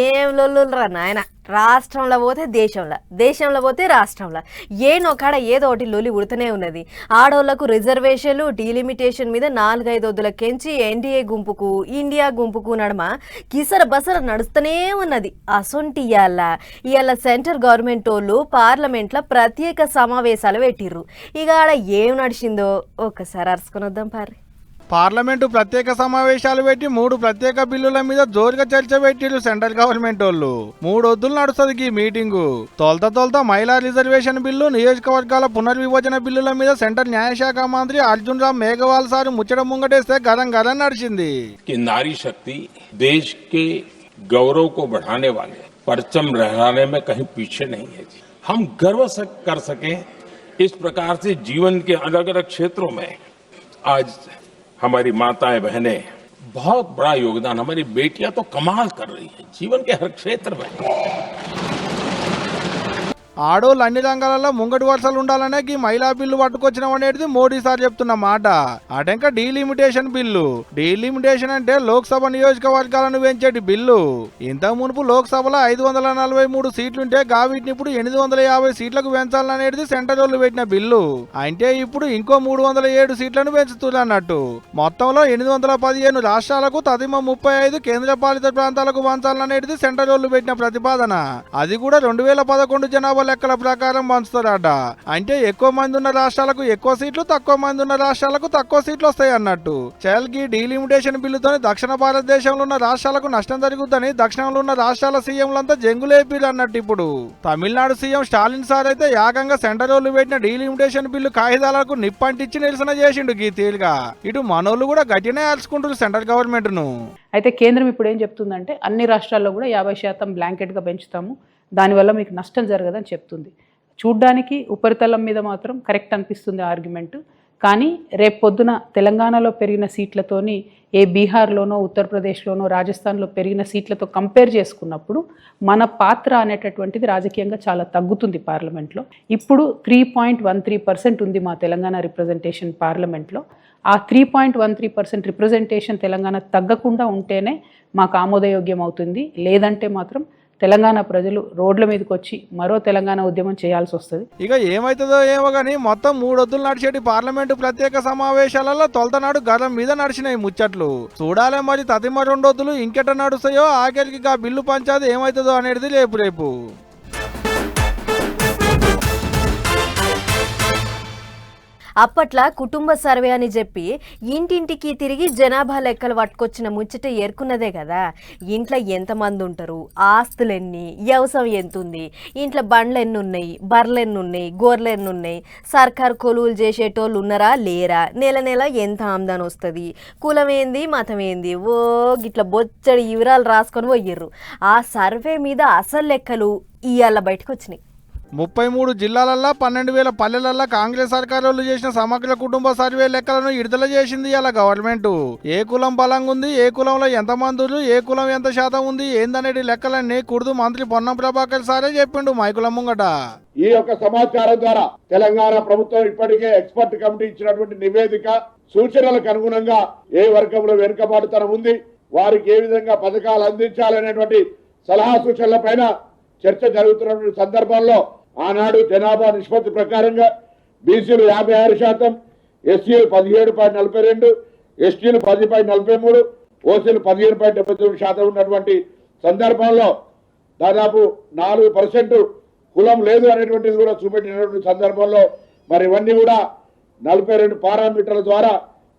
ఏం లొల్లురా నాయన. రాష్ట్రంలో పోతే దేశంలో పోతే రాష్ట్రంలో ఏనొకాడ ఏదో ఒకటి లొలి ఉడుతూనే ఉన్నది. ఆడోళ్లకు రిజర్వేషన్లు డీలిమిటేషన్ మీద 4-5 వద్దుల కెంచి ఎన్డీఏ గుంపుకు ఇండియా గుంపుకు నడుమ కిసర బసర నడుస్తూనే ఉన్నది. అసొంటి ఇవాళ సెంట్రల్ గవర్నమెంట్ వాళ్ళు పార్లమెంట్లో ప్రత్యేక సమావేశాలు పెట్టిర్రు. ఇక ఆడ ఏం నడిచిందో ఒక్కసారి అరుచుకొని వద్దాం పారి. పార్లమెంటు ప్రత్యేక సమావేశాలు పెట్టి 3 ప్రత్యేక బిల్లుల మీద జోరుగా చర్చ పెట్టిరు సెంట్రల్ గవర్నమెంట్ వాళ్ళు. 3 వద్దులు నడుస్తుంది ఈ మీటింగు. తొలత మహిళా రిజర్వేషన్ బిల్లు, నియోజకవర్గాల పునర్విభజన బిల్లుల మీద సెంట్రల్ న్యాయశాఖ మంత్రి అర్జున్ రామ్ మేఘవాల్ సార్ ముచ్చట ముంగటేస్తే గరం నడిచింది. नारी शक्ति देश के गौरव को बढ़ाने वाले परचम लहराने में कहीं पीछे नहीं है जी। हम गर्व कर सके इस प्रकार से जीवन के अलग अलग क्षेत्रों में आज हमारी माताएं बहनें बहुत बड़ा योगदान, हमारी बेटियां तो कमाल कर रही हैं जीवन के हर क्षेत्र में. ఆడోళ్ళు అన్ని రంగాలలో ముంగటి వరుసలు ఉండాలనే ఈ మహిళా బిల్లు పట్టుకొచ్చినాం అనేది మోడీ సార్ చెప్తున్న మాట. అటెంక డీలిమిటేషన్ బిల్లు. డీలిమిటేషన్ అంటే లోక్సభ నియోజకవర్గాలను పెంచేటి బిల్లు. ఇంతకు మునుపు లోక్సభలో 543 సీట్లుంటే గావిటిని ఇప్పుడు 850 సీట్లకు పెంచాలనేది సెంటర్ వాళ్ళు పెట్టిన బిల్లు. అంటే ఇప్పుడు ఇంకో 307 సీట్లను పెంచుతున్నారు అన్నట్టు. మొత్తంలో 815 రాష్ట్రాలకు తదిమ 35 కేంద్ర పాలిత ప్రాంతాలకు పంచాలనేది సెంటర్ వాళ్ళు పెట్టిన ప్రతిపాదన. అది కూడా 2011 జనాభా లెక్కల ప్రకారం పంచుతారట. అంటే ఎక్కువ మంది ఉన్న రాష్ట్రాలకు ఎక్కువ సీట్లు, తక్కువ మంది ఉన్న రాష్ట్రాలకు తక్కువ సీట్లు వస్తాయి అన్నట్టు. చైల్డ్కి డీలిమిటేషన్ బిల్లుతో దక్షిణ భారతదేశంలో ఉన్న రాష్ట్రాలకు నష్టం జరుగుతుందని దక్షిణంలో ఉన్న రాష్ట్రాల సీఎంలంతా జంగులేపీలు అన్నట్టు. ఇప్పుడు తమిళనాడు సీఎం స్టాలిన్ సార్ అయితే ఏకంగా సెంటర్ వాళ్ళు పెట్టిన డీలిమిటేషన్ బిల్లు కాగితాలకు నిప్పంటిచ్చి నిరసన చేసిండు గీతీలుగా. ఇటు మనోళ్ళు కూడా గట్టినే అరుచుకుంటారు సెంట్రల్ గవర్నమెంట్ ను. అయితే కేంద్రం ఇప్పుడు ఏం చెప్తుందంటే అన్ని రాష్ట్రాల్లో కూడా 50% బ్లాంకెట్ గా పెంచుతాము, దానివల్ల మీకు నష్టం జరగదని చెప్తుంది. చూడ్డానికి ఉపరితలం మీద మాత్రం కరెక్ట్ అనిపిస్తుంది ఆర్గ్యుమెంట్. కానీ రేపు పొద్దున తెలంగాణలో పెరిగిన సీట్లతోని బీహార్లోనో ఉత్తరప్రదేశ్లోనో రాజస్థాన్లో పెరిగిన సీట్లతో కంపేర్ చేసుకున్నప్పుడు మన పాత్ర అనేటటువంటిది రాజకీయంగా చాలా తగ్గుతుంది పార్లమెంట్లో. ఇప్పుడు 3.13% ఉంది మా తెలంగాణ రిప్రజెంటేషన్ పార్లమెంట్లో. ఆ 3.13% రిప్రజెంటేషన్ తెలంగాణ తగ్గకుండా ఉంటేనే మాకు ఆమోదయోగ్యం అవుతుంది. లేదంటే మాత్రం తెలంగాణ ప్రజలు రోడ్ల మీదకి వచ్చి మరో తెలంగాణ ఉద్యమం చేయాల్సి వస్తుంది. ఇక ఏమైతుందో ఏమో కానీ మొత్తం 3 వద్దులు నడిచేటి పార్లమెంటు ప్రత్యేక సమావేశాలలో తొలతనాడు గరం మీద నడిచినాయి ముచ్చట్లు. చూడాలే మరి తదిమ 2 వద్దులు ఇంకెట నడుస్తాయో, ఆఖరికి ఆ బిల్లు పంచాది ఏమైతుందో అనేది రేపు. అప్పట్లా కుటుంబ సర్వే అని చెప్పి ఇంటింటికి తిరిగి జనాభా లెక్కలు పట్టుకొచ్చిన ముచ్చట ఏర్కున్నదే కదా. ఇంట్లో ఎంతమంది ఉంటారు, ఆస్తులు ఎన్ని, వ్యవసాయం ఎంత ఉంది, ఇంట్లో బండ్లు ఎన్ని ఉన్నాయి, బర్రెలు ఎన్ని ఉన్నాయి, గొర్రెలు ఎన్ని ఉన్నాయి, సర్కారు కొలువులు చేసేటోళ్ళు ఉన్నారా లేరా, నెల ఎంత ఆమ్దాని వస్తుంది, కులం ఏంది మతం ఏంది, గిట్ల బొచ్చడి వివరాలు రాసుకొని పోయిర్రు. ఆ సర్వే మీద అసలు లెక్కలు ఇవాళ బయటకు వచ్చినాయి. 33 జిల్లాలల్లో 12,000 పల్లెలల్లో కాంగ్రెస్ సర్కారు చేసిన సమగ్ర కుటుంబ సర్వే లెక్కలను విడుదల చేసింది ఇలా గవర్నమెంట్. ఏ కులం బలంగా ఉంది, ఏ కులంలో ఎంతమంది, ఏ కులం ఎంత శాతం ఉంది ఏందనేది లెక్కలన్నీ కుర్దు మంత్రి పొన్నం ప్రభాకర్ సారే చెప్పిండు మైకుల ముంగట. ఈ యొక్క సమాచారం ద్వారా తెలంగాణ ప్రభుత్వం ఇప్పటికే ఎక్స్పర్ట్ కమిటీ ఇచ్చినటువంటి నివేదిక సూచనలకు అనుగుణంగా ఏ వర్గంలో వెనుకబాటుతనం ఉంది, వారికి ఏ విధంగా పథకాలు అందించాలనేటువంటి సలహా సూచనల పైన చర్చ జరుగుతున్నటువంటి సందర్భంలో ఆనాడు జనాభా నిష్పత్తి ప్రకారంగా బీసీలు 56%, ఎస్సీలు 17.42%, ఎస్టీలు 10.43%, ఓసీలు 15.79% ఉన్నటువంటి సందర్భంలో దాదాపు 4% కులం లేదు అనేటువంటిది కూడా చూపెట్టినటువంటి సందర్భంలో మరి ఇవన్నీ కూడా 42 పారామీటర్ల ద్వారా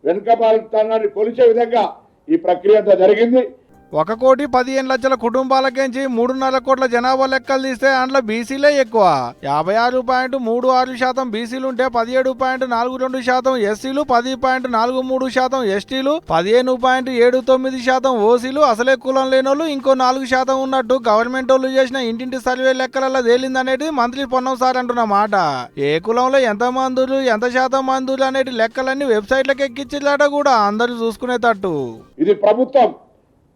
వెనుకబాటుతనాన్ని కొలిచే విధంగా ఈ ప్రక్రియ అంతా జరిగింది. 1,15,00,000 కుటుంబాలకేంచి 3.5 కోట్ల జనాభా లెక్కలు తీస్తే అందులో బీసీలే ఎక్కువ. 56.36% బీసీలుంటే 17.42%, ఎస్సీలు 10.43%, ఎస్టీలు 15.79%, ఓసీలు అసలే కులం లేనోళ్ళు ఇంకో 4% ఉన్నట్టు గవర్నమెంట్ వాళ్ళు చేసిన ఇంటింటి సర్వే లెక్కలలో తేలిందనేది మంత్రి పొన్నం సార్ అంటున్న మాట. ఏ కులంలో ఎంత మందులు, ఎంత శాతం మందులు అనేది లెక్కలన్నీ వెబ్సైట్లకు ఎక్కించేలాట కూడా అందరూ చూసుకునేటట్టు. ఇది ప్రభుత్వం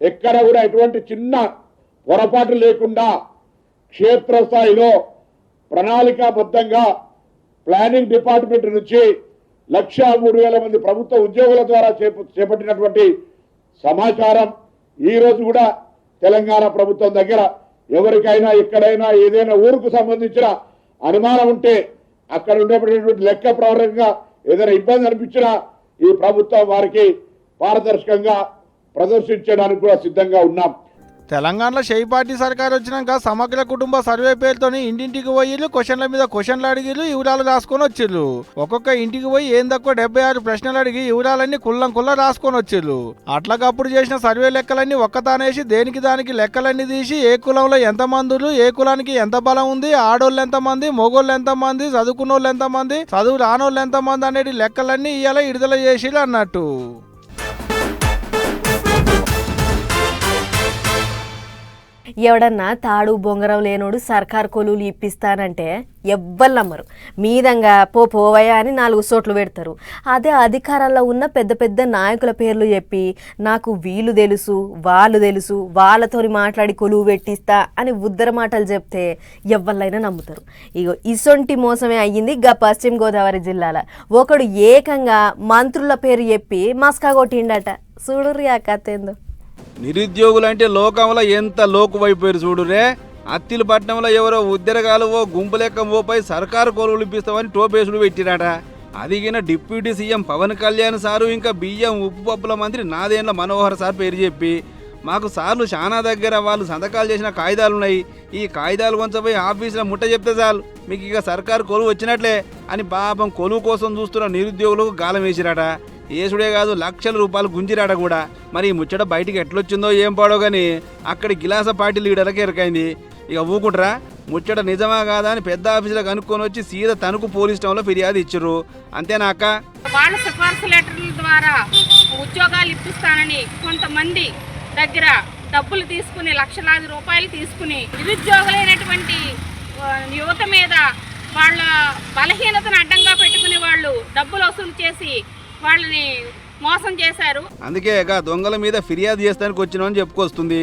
ఎక్కడ కూడా ఎటువంటి చిన్న పొరపాటు లేకుండా క్షేత్రస్థాయిలో ప్రణాళికాబద్ధంగా ప్లానింగ్ డిపార్ట్మెంట్ నుంచి 1,03,000 మంది ప్రభుత్వ ఉద్యోగుల ద్వారా చేపట్టినటువంటి సమాచారం ఈ రోజు కూడా తెలంగాణ ప్రభుత్వం దగ్గర ఎవరికైనా ఎక్కడైనా ఏదైనా ఊరుకు సంబంధించిన అనుమానం ఉంటే అక్కడ ఉండేటువంటి లెక్క ప్రకారంగా ఏదైనా ఇబ్బంది అనిపించినా ఈ ప్రభుత్వం వారికి పారదర్శకంగా ప్రదర్శించడానికి కూడా సిద్ధంగా ఉన్నాం. తెలంగాణలో షెయి పార్టీ సర్కార్ వచ్చినాక సమగ్ర కుటుంబ సర్వే పేరుతోని ఇంటింటికి పోయిళ్ళు, క్వశ్చన్ల మీద క్వశ్చన్లు అడిగిళ్ళు, వివరాలు రాసుకొని వచ్చిళ్ళు. ఒక్కొక్క ఇంటికి పోయి ఏం తక్కువ 76 ప్రశ్నలు అడిగి వివరాలన్నీ కుల్లం రాసుకొని వచ్చిళ్ళు. అట్లాగప్పుడు చేసిన సర్వే లెక్కలన్నీ ఒక్కతానేసి దేనికి దానికి లెక్కలన్నీ తీసి ఏ కులంలో ఎంతమందులు, ఏ కులానికి ఎంత బలం ఉంది, ఆడోళ్ళు ఎంతమంది, మొగోళ్ళు ఎంతమంది, చదువుకున్నోళ్ళు ఎంతమంది, చదువు రానోళ్ళు ఎంతమంది అనేది లెక్కలన్నీ ఇవాళ విడుదల చేసిళ్ళు అన్నట్టు. ఎవడన్నా తాడు బొంగరం లేనోడు సర్కార్ కొలువులు ఇప్పిస్తానంటే ఎవ్వరు నమ్మరు. మీదంగా పోవయ్యా అని 4 సోట్లు పెడతారు. అదే అధికారంలో ఉన్న పెద్ద పెద్ద నాయకుల పేర్లు చెప్పి నాకు వీళ్ళు తెలుసు, వాళ్ళు తెలుసు, వాళ్ళతోని మాట్లాడి కొలువు పెట్టిస్తా అని ఉద్దర మాటలు చెప్తే ఎవ్వరైనా నమ్ముతారు. ఇగో ఇసొంటి మోసమే అయ్యింది గా పశ్చిమ గోదావరి జిల్లాలో. ఒకడు ఏకంగా మంత్రుల పేరు చెప్పి మస్కా కొట్టిండట. చూడుర్రి ఆ కథ ఏందో. నిరుద్యోగులంటే లోకంలో ఎంత లోకువైపోయారు చూడురే. అత్తిలపట్నంలో ఎవరో ఉద్యోగాలు ఓ గుంపు లెక్క మోపై సర్కారు కొలువులు ఇప్పిస్తామని టోపేసుడు పెట్టిరాట. అదిగిన deputy CM Pawan Kalyan sir ఇంకా బియ్యం ఉప్పు పప్పుల మంత్రి నాదేండ్ల మనోహర్ సార్ పేరు చెప్పి మాకు సార్లు చాలా దగ్గర వాళ్ళు సంతకాలు చేసిన కాగితాలున్నాయి, ఈ కాగితాలు కొంచెం పోయి ఆఫీసులో ముట్ట చెప్తే చాలు మీకు ఇక సర్కారు కొలువు వచ్చినట్లే అని పాపం కొలువు కోసం చూస్తున్న నిరుద్యోగులకు గాలం వేసిరాట. ఏసుడే కాదు లక్షల రూపాయలు గుంజిరాట కూడా. మరి ఈ ముచ్చట బయటికి ఎట్లొచ్చిందో ఏం పాడో కానీ అక్కడి గిలాస పార్టీ లీడర్కి ఎరకైంది. ఇక ఊకుంట్రా ముచ్చట నిజమా కాదా అని పెద్ద ఆఫీసులో కనుక్కొని వచ్చి సీదా తణుకు పోలీస్ స్టేషన్లో ఫిర్యాదు ఇచ్చిర్రు. అంతేనా అక్క? వాళ్ళ సిఫార్సు లెటర్ల ద్వారా ఉద్యోగాలు ఇప్పిస్తానని కొంతమంది దగ్గర డబ్బులు తీసుకుని లక్షలాది రూపాయలు తీసుకుని నిరుద్యోగులైనటువంటి యువత మీద వాళ్ళ బలహీనతను అడ్డంగా పెట్టుకుని వాళ్ళు డబ్బులు వసూలు చేసి వాళ్ళని మోసం చేశారు. అందుకే దొంగల మీద ఫిర్యాదు చేస్తానికి వచ్చినామని చెప్పుకొస్తుంది.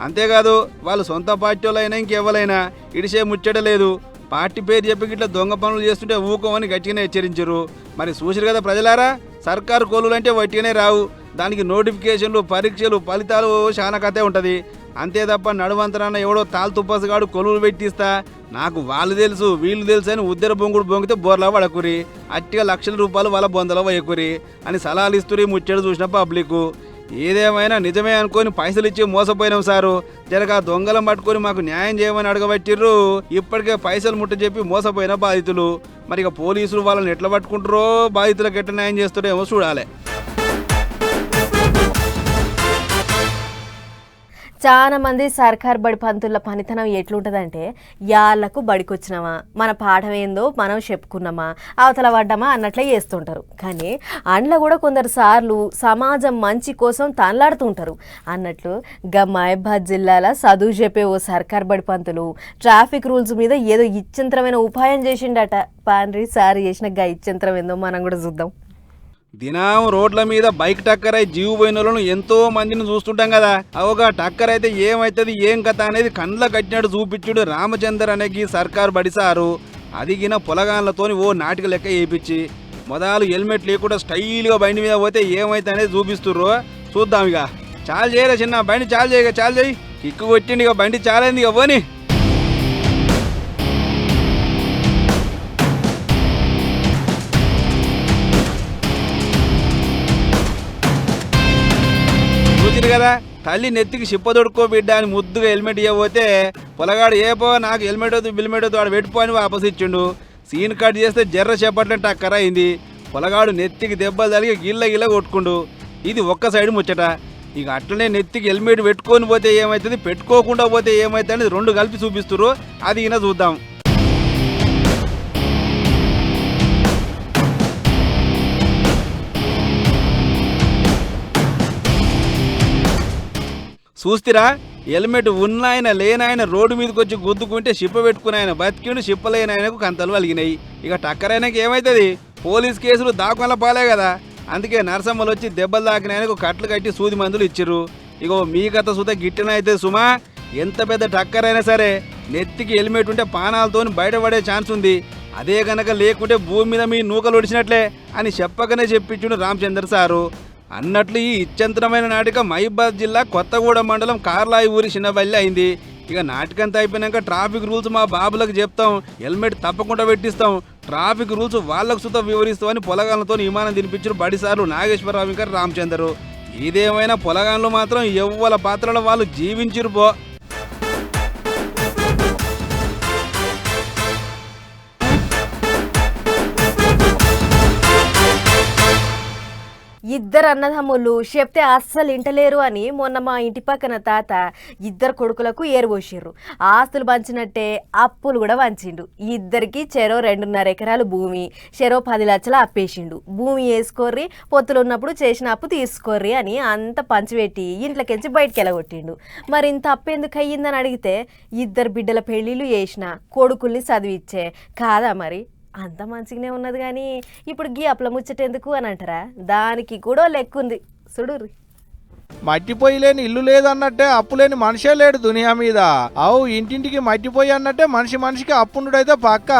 అంతేకాదు వాళ్ళు సొంత పార్టీ వాళ్ళైనా ఇంకెవరైనా ఇడిసే ముచ్చట లేదు. పార్టీ పేరు చెప్పి ఇట్లా దొంగ పనులు చేస్తుంటే ఊకోమని గట్టిగానే హెచ్చరించారు. మరి చూసిరు కదా ప్రజలారా, సర్కారు కొలువులు అంటే వట్టిగానే రావు. దానికి నోటిఫికేషన్లు, పరీక్షలు, ఫలితాలు చాలా కథే ఉంటుంది. అంతే తప్ప నడువంతరాన్న ఎవడో తాలు తుప్పసుగాడు కొలువులు పెట్టిస్తా నాకు వాళ్ళు తెలుసు వీళ్ళు తెలుసు అని ఉద్దర బొంగుడు బొంగితే బోర్లా పడకురి, అట్టిగా లక్షల రూపాయలు వాళ్ళ బొందలో వేయకురి అని సలహాలు ఇస్తురి ముచ్చడు చూసిన పబ్లిక్. ఏదేమైనా నిజమే అనుకొని పైసలు ఇచ్చి మోసపోయినాం సారు, జరగా దొంగలం పట్టుకొని మాకు న్యాయం చేయమని అడగబట్టిర్రు. ఇప్పటికే పైసలు ముట్ట చెప్పి మోసపోయిన బాధితులు. మరి ఇక పోలీసులు వాళ్ళని ఎట్లా పట్టుకుంటారో, బాధితులకు ఎట్లా న్యాయం చేస్తారేమో చూడాలి. చాలా మంది సర్కార్ బడి పంతుల పనితనం ఎట్లుంటుందంటే యాళ్లకు బడికొచ్చినామా, మన పాఠం ఏందో మనం చెప్పుకున్నామా, అవతల పడ్డామా అన్నట్లే చేస్తుంటారు. కానీ అండ్ల కూడా కొందరు సార్లు సమాజం మంచి కోసం తనలాడుతుంటారు అన్నట్లు గా మహబాద్ జిల్లాలో చదువు చెప్పే ఓ సర్కార్ బడి పంతులు ట్రాఫిక్ రూల్స్ మీద ఏదో ఇచ్చంత్రమైన ఉపాయం చేసిండట. పాండ్రి సార్ చేసిన గా ఇచ్చంత్రం ఏందో మనం కూడా చూద్దాం. దినం రోడ్ల మీద బైక్ టక్కర్ అయి జీవు పోయిన వాళ్ళను ఎంతో మందిని చూస్తుంటాం కదా. అవగా టక్కర్ అయితే ఏమవుతుంది ఏం కథ అనేది కండ్ల కట్టినట్టు చూపించుడు రామచందర్ అనేకి సర్కారు బడిసారు. అదిగిన పొలగాన్లతోని ఓ నాటిక లెక్క వేయించి మొదలు హెల్మెట్ లేకుండా స్టైల్గా బండి మీద పోతే ఏమైతే అనేది చూపిస్తుర్రు. చూద్దాం ఇక. చాలు చేయరా చిన్న బండి, చాలు చేయి కిక్కు కొట్టిండి ఇక బండి చాలైంది ఇక పోని. చూసిరు కదా, తల్లి నెత్తికి చిప్ప దొడుకో బిడ్డ అని ముద్దుగా హెల్మెట్ ఇవ్వబోతే పొలగాడు ఏపో నాకు హెల్మెట్ వద్దు బిల్మెట్ వద్దు వాడు పెట్టుకో అని వాపస్ ఇచ్చిండు. సీన్ కట్ చేస్తే జర్ర చేపట్లంటే టక్కర అయింది. పొలగాడు నెత్తికి దెబ్బలు తగిలి గిల్ల కొట్టుకుండు. ఇది ఒక్క సైడ్ ముచ్చట. ఇక అట్లనే నెత్తికి హెల్మెట్ పెట్టుకొని పోతే ఏమవుతుంది, పెట్టుకోకుండా పోతే ఏమవుతుంది అనేది 2 కలిపి చూపిస్తున్నారు. అది ఈయన చూద్దాం. చూస్తారా, హెల్మెట్ ఉన్న ఆయన లేనాయన రోడ్డు మీదకి వచ్చి గుద్దుకుంటే షిప్ప పెట్టుకుని ఆయన బతికిండు, షిప్పలేని ఆయనకు కంతలు వలిగినాయి. ఇక టక్కర్ ఆయనకి ఏమవుతుంది, పోలీస్ కేసులు దాఖల పాలే కదా. అందుకే నరసమ్మలు వచ్చి దెబ్బలు తాకిన ఆయనకు కట్లు కట్టి సూది మందులు ఇచ్చిర్రు. ఇగో మీ కథ సుత గిట్టన అయితే సుమా, ఎంత పెద్ద టక్కర్ అయినా సరే నెత్తికి హెల్మెట్ ఉంటే పానాలతో బయటపడే ఛాన్స్ ఉంది. అదే కనుక లేకుంటే భూమి మీద మీ నూకలు ఒడిచినట్లే అని చెప్పకనే చెప్పించుడు రామచంద్ర సారు. అన్నట్లు ఈ ఇచ్చంతరమైన నాటిక మహిబాద్ జిల్లా కొత్తగూడెం మండలం కార్లాయి ఊరి చిన్నబల్లి అయింది. ఇక నాటికంతా అయిపోయినాక ట్రాఫిక్ రూల్స్ మా బాబులకు చెప్తాం, హెల్మెట్ తప్పకుండా పెట్టిస్తాం, ట్రాఫిక్ రూల్స్ వాళ్ళకు సుత వివరిస్తామని పొలగాళ్ళతో విమానం తినిపించిన బడిసార్లు నాగేశ్వరరావు ఇంకా రామచందరు. ఇదేమైనా పొలగాళ్ళు మాత్రం ఎవ్వల పాత్రలో వాళ్ళు జీవించిరు పో. ఇద్దరు అన్నదమ్ముళ్ళు చెప్తే అస్సలు ఇంటలేరు అని మొన్న మా ఇంటి పక్కన తాత ఇద్దరు కొడుకులకు ఏరుపోసిర్రు. ఆస్తులు పంచినట్టే అప్పులు కూడా పంచిండు. ఇద్దరికి చెరో 2.5 ఎకరాలు భూమి, చెరో 10 లక్షలు అప్పేసిండు. భూమి వేసుకోర్రి, పొత్తులు ఉన్నప్పుడు చేసిన అప్పు తీసుకోర్రి అని అంత పంచిపెట్టి ఇంట్లోకించి బయటికి వెళ్ళగొట్టిండు. మరి ఇంత అప్పు ఎందుకు అయ్యిందని అడిగితే ఇద్దరు బిడ్డల పెళ్ళిళ్ళు చేసిన, కొడుకుల్ని చదివిచ్చే కాదా మరి అంత మంచిగానే ఉన్నది. కానీ ఇప్పుడు గీ అప్ల ముచ్చటెందుకు అని అంటారా? దానికి కూడా లెక్కుంది చూడుర్రి. మట్టిపోయి లేని ఇల్లు లేదన్నట్టే అప్పు లేని మనిషే లేడు దునియా మీద. అవు ఇంటింటికి మట్టిపోయి అన్నట్టే మనిషికి అప్పుండుడైతే పక్క.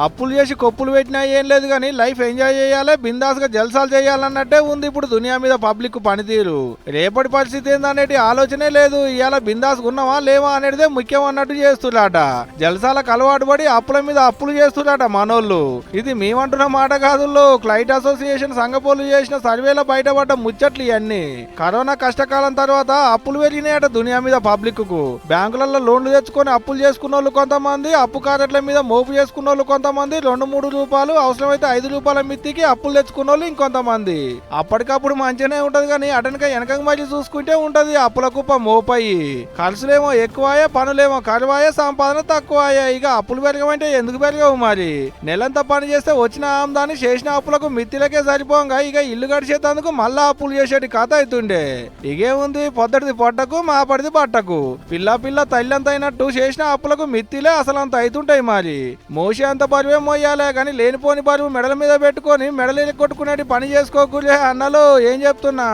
అప్పులు చేసి కొప్పులు పెట్టినా ఏం లేదు కానీ లైఫ్ ఎంజాయ్ చేయాలి, బిందాస్గా జల్సాలు చేయాలన్నట్టే ఉంది ఇప్పుడు దునియా మీద పబ్లిక్ పనితీరు. రేపటి పరిస్థితి ఏందనేటి ఆలోచనే లేదు. ఇవాళ బిందాస్గా ఉన్నావా లేవా అనేటిదే ముఖ్యం అన్నట్టు చేస్తులాట. జల్సాలకు అలవాటు పడి అప్పుల మీద అప్పులు చేస్తులాట మనోళ్ళు. ఇది మేమంటున్న మాట కాదు, క్లైట్ అసోసియేషన్ సంఘపోలు చేసిన సర్వేలో బయటపడ్డ ముచ్చట్లు ఇవన్నీ. కరోనా కష్టకాలం తర్వాత అప్పులు పెరిగినాయట దునియా మీద పబ్లిక్ కు. బ్యాంకులలో లోన్లు తెచ్చుకొని అప్పులు చేసుకున్న వాళ్ళు కొంతమంది, అప్పు కార్డుల మీద మోపు చేసుకున్న వాళ్ళు కొంతమంది, 2-3 రూపాయలు అవసరమైతే 5 రూపాయల మిత్తికి అప్పులు తెచ్చుకున్న వాళ్ళు ఇంకొంతమంది. అప్పటికప్పుడు మంచిగానే ఉంటది కానీ అటనక వెనక మళ్ళీ చూసుకుంటే ఉంటది అప్పుల కుప్ప మోపయి. ఖర్చులేమో ఎక్కువాయే, పనులేమో కరువాయే, సంపాదన తక్కువాయే. ఇక అప్పులు పెరగమంటే ఎందుకు పెరగవు మరి? నెలంతా పని చేస్తే వచ్చిన ఆమ్దాన్ని చేసిన అప్పులకు మిత్తిలకే సరిపోగా ఇక ఇల్లు గడిచేందుకు మళ్ళా అప్పులు చేసేటి కథ అవుతుండే. ఇగేముంది, పొద్దటిది పొట్టకు మాపడిది పట్టకు. పిల్ల తల్లంత అయినట్టు చేసిన అప్పులకు మిత్తిలే అసలు అంత అవుతుంటాయి. మరి మోసే అంత బరువే మోయాలే కానీ లేనిపోని బరువు మెడల మీద పెట్టుకొని మెడలు కొట్టుకునేటి పని చేసుకోకూలే అన్నలు. ఏం చెప్తున్నా?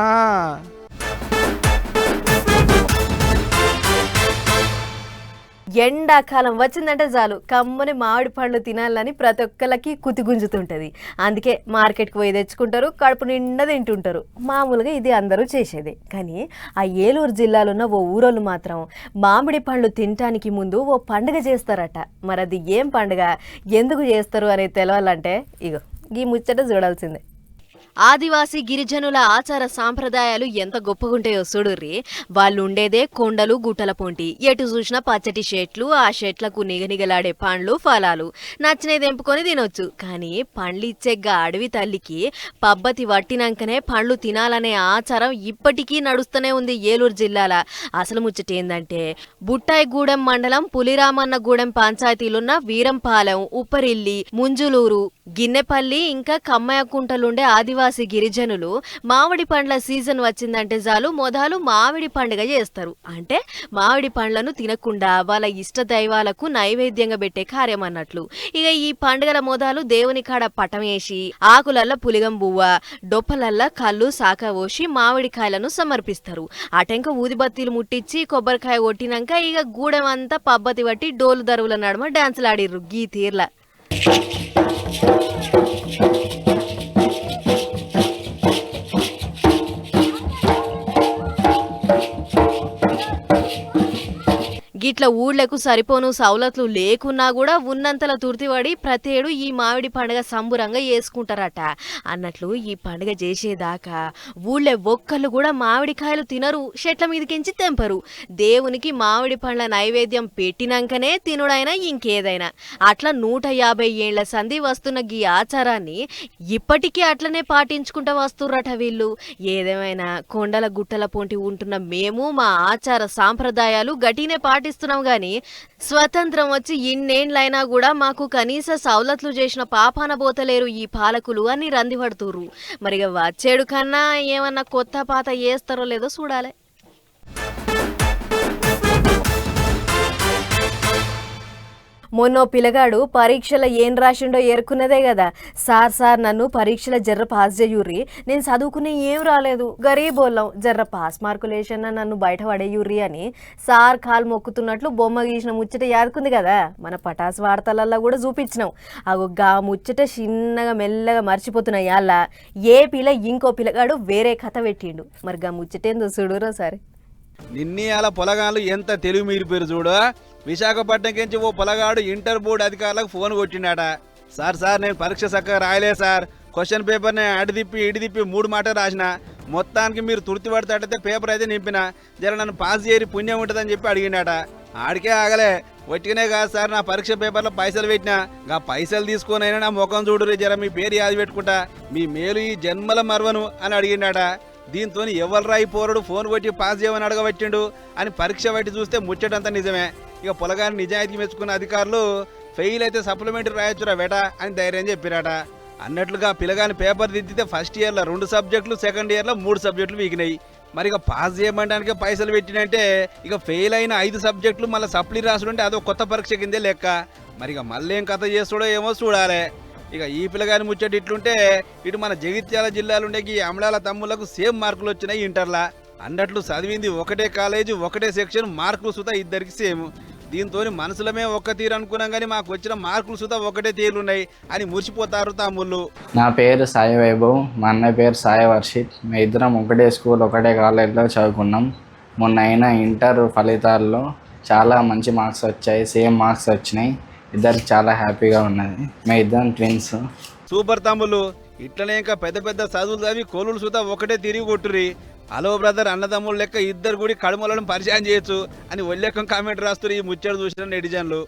ఎండాకాలం వచ్చిందంటే చాలు కమ్మని మామిడి పండ్లు తినాలని ప్రతి ఒక్కరికి కుతిగుంజుతుంటుంది. అందుకే మార్కెట్కి పోయి తెచ్చుకుంటారు, కడుపు నిండా తింటుంటారు. మామూలుగా ఇది అందరూ చేసేదే. కానీ ఆ ఏలూరు జిల్లాలో ఉన్న ఓ ఊరోళ్ళు మాత్రం మామిడి పండ్లు తినటానికి ముందు ఓ పండుగ చేస్తారట. మరి అది ఏం పండుగ, ఎందుకు చేస్తారు అనేది తెలవాలంటే ఇగో ఈ ముచ్చట చూడాల్సిందే. ఆదివాసీ గిరిజనుల ఆచార సాంప్రదాయాలు ఎంత గొప్పగుంటాయో చూడుర్రి. వాళ్ళు ఉండేదే కొండలు గుట్టల పొంటి. ఎటు చూసినా పచ్చటి చెట్లు, ఆ చెట్లకు నిగనిగలాడే పండ్లు ఫలాలు. నచ్చినది ఎంపుకొని తినొచ్చు. కానీ పండ్లు ఇచ్చేగా అడవి తల్లికి పబ్బతి వట్టినాకనే పండ్లు తినాలనే ఆచారం ఇప్పటికీ నడుస్తూనే ఉంది ఏలూరు జిల్లాల. అసలు ముచ్చట ఏందంటే బుట్టాయిగూడెం మండలం పులిరామన్నగూడెం పంచాయతీలున్న వీరంపాలెం, ఉప్పరిల్లి, ముంజులూరు, గిన్నెపల్లి ఇంకా కమ్మయ్యకుంటలుండే ఆదివాసీ గిరిజనులు మామిడి పండ్ల సీజన్ వచ్చిందంటే చాలు మొదలు మామిడి పండుగ చేస్తారు. అంటే మామిడి పండ్లను తినకుండా వాళ్ళ ఇష్ట దైవాలకు నైవేద్యంగా పెట్టే కార్యం అన్నట్లు. ఇక ఈ పండుగల మొదలు దేవుని కాడ పటం వేసి ఆకులల్ల పులిగం బువ్వ, డొప్పలల్ల కళ్ళు సాక పోసి మామిడికాయలను సమర్పిస్తారు. అటెంక ఊదిబత్తీలు ముట్టించి కొబ్బరికాయ కొట్టినాక ఇక గూడెం అంతా పబ్బతి పట్టి డోలు దరువుల నడుమ డాన్సులాడిర్రు గీ తీర్ల. గిట్ల ఊళ్ళకు సరిపోను సౌలతులు లేకున్నా కూడా ఉన్నంతలా తుర్తిపడి ప్రతి ఏడు ఈ మామిడి పండుగ సంబురంగా చేసుకుంటారట. అన్నట్లు ఈ పండుగ చేసేదాకా ఊళ్ళే ఒక్కళ్ళు కూడా మామిడికాయలు తినరు, చెట్ల మీదకించి తెంపరు. దేవునికి మామిడి పండ్ల నైవేద్యం పెట్టినాకనే తినుడైనా ఇంకేదైనా. అట్లా 150 ఏళ్ల సంధి వస్తున్న ఈ ఆచారాన్ని ఇప్పటికీ అట్లనే పాటించుకుంటూ వస్తుర్రట వీళ్ళు. ఏదేమైనా కొండల గుట్టల పొంటి ఉంటున్న మేము మా ఆచార సాంప్రదాయాలు గట్టినే పాటిస్తున్నాం. గాని స్వతంత్రం వచ్చి ఇన్నేండ్లైనా కూడా మాకు కనీస సౌలతులు చేసిన పాపాన పోతలేరు ఈ పాలకులు అని రందిపడుతుర్రు. మరిగా వచ్చేడు కన్నా ఏమన్నా కొత్త పాత చేస్తారో లేదో చూడాలి. మొన్నో పిల్లగాడు పరీక్షలో ఏం రాసిండో ఏరుకున్నదే కదా, సార్ నన్ను పరీక్షలో జర్ర పాస్ చేయుర్రి, నేను చదువుకునే ఏం రాలేదు, గరీబోళ్ళం, జర్ర పాస్ మార్కులు వేసన్నా నన్ను బయట పడేయుర్రి అని సార్ కాలు మొక్కుతున్నట్లు బొమ్మ గీసిన ముచ్చట యాదుకుంది కదా, మన పటాస్ వార్తలల్లో కూడా చూపించినాం. అగో గా ముచ్చట చిన్నగా మెల్లగా మర్చిపోతున్నాయి. అలా ఏ పిల్ల ఇంకో పిల్లగాడు వేరే కథ పెట్టిండు. మరి గా ముచ్చటేందో చూడురో సరే. నిన్నీ అలా పొలగాళ్ళు ఎంత తెలివి మీరిపోయారు చూడు. విశాఖపట్నంకించి ఓ పొలగాడు ఇంటర్ బోర్డు అధికారులకు ఫోన్ కొట్టిండాట. సార్ నేను పరీక్ష చక్కగా రాయలే సార్, క్వశ్చన్ పేపర్ని అడిదిప్పి ఇడిదిప్పి 3 మాటలు రాసిన, మొత్తానికి మీరు తుర్తి పడతాడైతే పేపర్ అయితే నింపిన, జర నన్ను పాస్ చేయరి పుణ్యం ఉంటుందని చెప్పి అడిగిండాట. ఆడికే ఆగలే, వట్టిగానే కాదు సార్, నా పరీక్ష పేపర్లో పైసలు పెట్టినా, గా పైసలు తీసుకొనైనా నా ముఖం చూడురి, జర మీ పేరు యాది పెట్టుకుంటా, మీ మేలు ఈ జన్మల మరవను అని అడిగిండాట. దీంతో ఎవరు రాయి పోరడు ఫోన్ కొట్టి పాస్ చేయమని అడగబట్టిండు అని పరీక్ష బట్టి చూస్తే ముచ్చటంతా నిజమే. ఇక పొలగాని నిజాయితీ మెచ్చుకున్న అధికారులు ఫెయిల్ అయితే సప్లిమెంటరీ రాయొచ్చురా బేటా అని ధైర్యం చెప్పిరాట. అన్నట్లుగా పిల్లగాని పేపర్ దిద్దితే ఫస్ట్ ఇయర్లో 2 సబ్జెక్టులు, సెకండ్ ఇయర్లో 3 సబ్జెక్టులు వీగినాయి. మరి ఇక పాస్ చేయమంటానికే పైసలు పెట్టినంటే ఇక ఫెయిల్ అయిన 5 సబ్జెక్టులు మళ్ళీ సప్లీ రాసుకుంటే అదో కొత్త పరీక్ష కిందే లెక్క. మరి ఇక మళ్ళీ ఏం కథ చేస్తాడో ఏమో చూడాలి. ఇక ఈ పిల్లగాని ముచ్చట ఇట్లుంటే ఇటు మన జగిత్యాల జిల్లాలుండే ఈ అమలాల తమ్ముళ్లకు సేమ్ మార్కులు వచ్చినాయి ఇంటర్లా. అన్నట్లు చదివింది ఒకటే కాలేజీ, ఒకటే సెక్షన్, మార్కులు సుతా ఇద్దరికి సేమ్. దీంతో మనసులమే ఒక్క తీరు అనుకున్నాం కానీ మాకు వచ్చిన మార్కులు సుతా ఒకటే తీరున్నాయి అని మురిసిపోతారు తమ్ముళ్ళు. నా పేరు సాయి వైభవ్, మా అన్నయ్య పేరు సాయి వర్షిత్. మేము ఇద్దరం ఒకటే స్కూల్, ఒకటే కాలేజ్లో చదువుకున్నాం. మొన్న అయిన ఇంటర్ ఫలితాల్లో చాలా మంచి మార్క్స్ వచ్చాయి, సేమ్ మార్క్స్ వచ్చినాయి. ఇద్దరికి చాలా హ్యాపీగా ఉన్నది. మేము ఇద్దరం ట్విన్స్. సూపర్ తమ్ముళ్ళు, ఇట్లనే ఇంకా పెద్ద పెద్ద చదువులు చదివి కోలులు సుతా ఒకటే తిరిగి కొట్టుర్రి. హలో బ్రదర్, అన్నదమ్ములు లెక్క ఇద్దరు కూడా కడుమలను పరిచయం చేయొచ్చు అని ఒళ్ళెక్కం కామెంట్ రాస్తారు ఈ ముచ్చట చూసిన నెటిజన్లు.